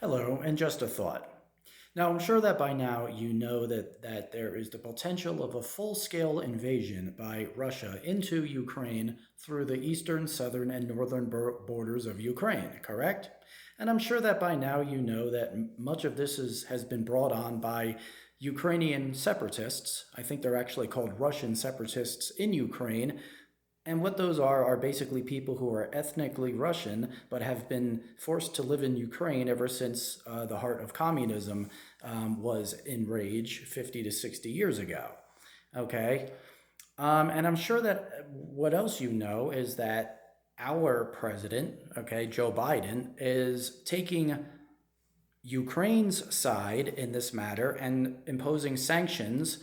Hello, and just a thought. Now, I'm sure that by now you know that there is the potential of a full-scale invasion by Russia into Ukraine through the eastern, southern, and northern borders of Ukraine, correct? And I'm sure that by now you know that much of this has been brought on by Ukrainian separatists. I think they're actually called Russian separatists in Ukraine, and what those are basically people who are ethnically Russian but have been forced to live in Ukraine ever since the heart of communism was in rage 50 to 60 years ago. Okay? And I'm sure that what else you know is that our president, okay, Joe Biden, is taking Ukraine's side in this matter and imposing sanctions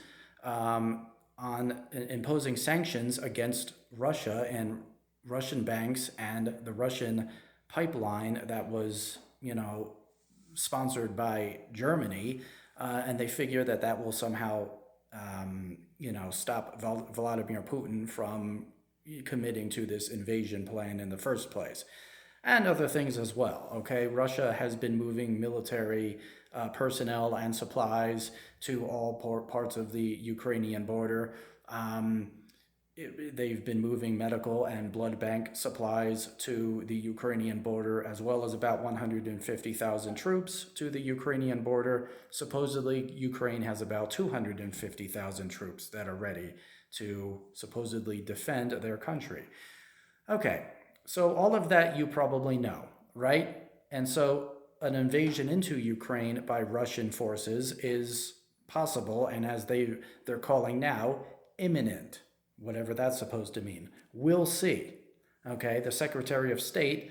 against Russia and Russian banks and the Russian pipeline that was, sponsored by Germany, and they figure that will somehow, stop Vladimir Putin from committing to this invasion plan in the first place. And other things as well, okay? Russia has been moving military personnel and supplies to all parts of the Ukrainian border. They've been moving medical and blood bank supplies to the Ukrainian border, as well as about 150,000 troops to the Ukrainian border. Supposedly, Ukraine has about 250,000 troops that are ready to supposedly defend their country. Okay, so all of that you probably know, right? And so an invasion into Ukraine by Russian forces is possible, and as they're calling now, imminent. Whatever that's supposed to mean. We'll see. Okay, the Secretary of State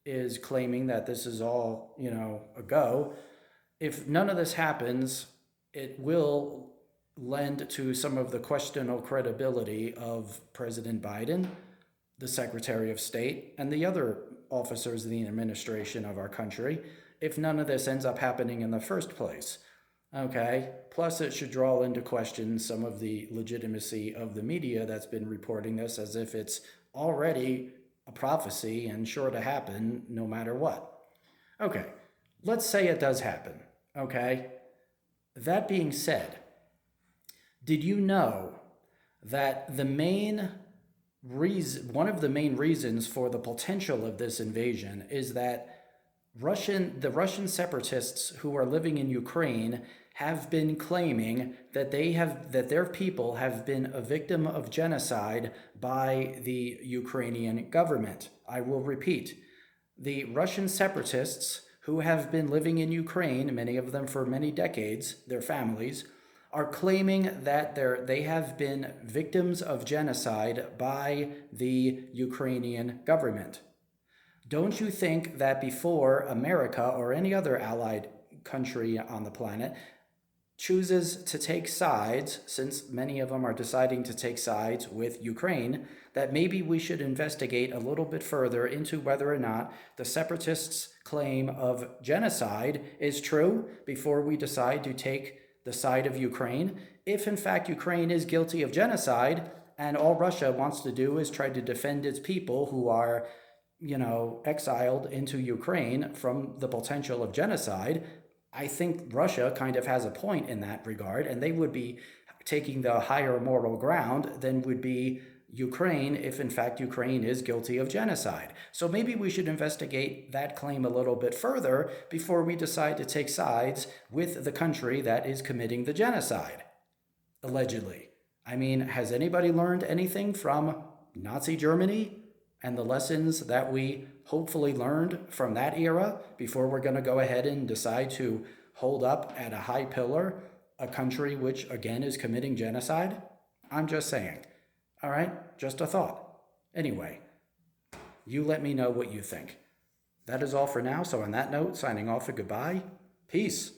is claiming that this is all, a go. If none of this happens, it will lend to some of the questionable credibility of President Biden, the Secretary of State, and the other officers in the administration of our country, if none of this ends up happening in the first place. Okay, plus it should draw into question some of the legitimacy of the media that's been reporting this as if it's already a prophecy and sure to happen no matter what. Okay, let's say it does happen, okay? That being said, did you know that one of the main reasons for the potential of this invasion is that the Russian separatists who are living in Ukraine have been claiming that their people have been a victim of genocide by the Ukrainian government. I will repeat. The Russian separatists who have been living in Ukraine, many of them for many decades, their families, are claiming that they have been victims of genocide by the Ukrainian government. Don't you think that before America or any other allied country on the planet chooses to take sides, since many of them are deciding to take sides with Ukraine, that maybe we should investigate a little bit further into whether or not the separatists' claim of genocide is true before we decide to take the side of Ukraine? If in fact Ukraine is guilty of genocide and all Russia wants to do is try to defend its people who are exiled into Ukraine from the potential of genocide, I think Russia kind of has a point in that regard, and they would be taking the higher moral ground than would be Ukraine if in fact Ukraine is guilty of genocide. So maybe we should investigate that claim a little bit further before we decide to take sides with the country that is committing the genocide, allegedly. I mean, has anybody learned anything from Nazi Germany and the lessons that we hopefully learned from that era before we're going to go ahead and decide to hold up at a high pillar a country which, again, is committing genocide? I'm just saying. All right? Just a thought. Anyway, you let me know what you think. That is all for now. So on that note, signing off and goodbye. Peace.